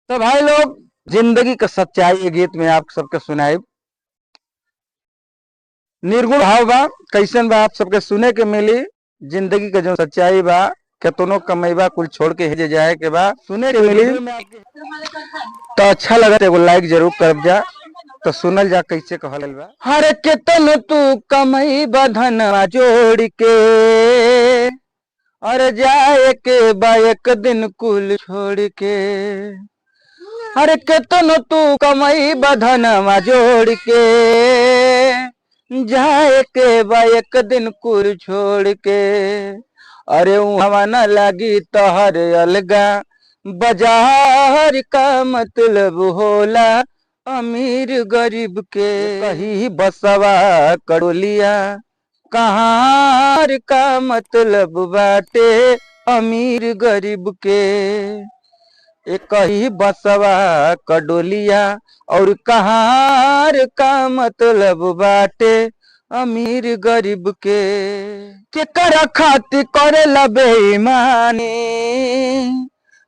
तो भाई लोग, जिंदगी का सच्चाई ये गीत में आप सबके सुनाई। निर्गुण भाव बा, कैसन बा आप सबके सुने के मिली। जिंदगी का जो सच्चाई बा, केतनो कमैबा कुल छोड़ के हेजे जाए के बा, सुने के मिली। तो अच्छा लगा तो एगो लाइक जरूर कर जा। तो सुनल जा कैसे कहल बा। हर केतन तू कमई बधनवा जोड़ के, और जाए के बा एक दिन कुल छोड़ के। हर केतन तू कमई बधनवा जोड़ के, जाए के बा एक दिन कुल छोड़ के। अरे हवा न लगी तोहर अलगा, बाजार का मतलब होला अमीर गरीब के। कही बसवा कड़ोलिया, कहार का मतलब बाटे अमीर गरीब के। एक ही बसवा कडोलिया और कहार का मतलब बाटे अमीर गरीब के कर खातिर करे बेईमानी,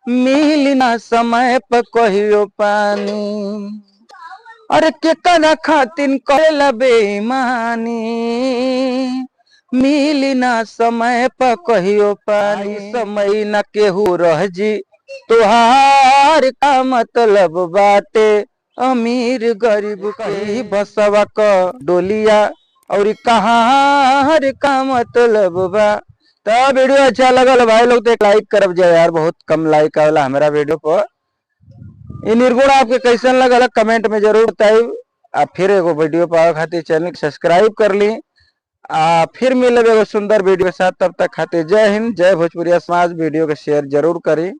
मिली ना समय पर कहियो पानी। अरे के कर खातिर करे बेईमानी, मिली ना समय पर कहियो पानी। समय न केहू रह जी तुहार का मतलब बाटे अमीर गरीब के। बसवा क डोलिया और कहार का मतलब बा। तो वीडियो अच्छा लगल भाई लोग तो एक लाइक करब जाए यार, बहुत कम लाइक आवेला हमारा वीडियो पर। ये निर्गुण आपके कैसन लगल कमेंट में जरूर बताइए। फिर एगो वीडियो पावे खातिर चैनल सब्सक्राइब कर ली। फिर मिले एगो सुंदर वीडियो के साथ, तब तक खातिर जय हिंद, जय भोजपुरिया समाज। वीडियो के शेयर जरूर करी।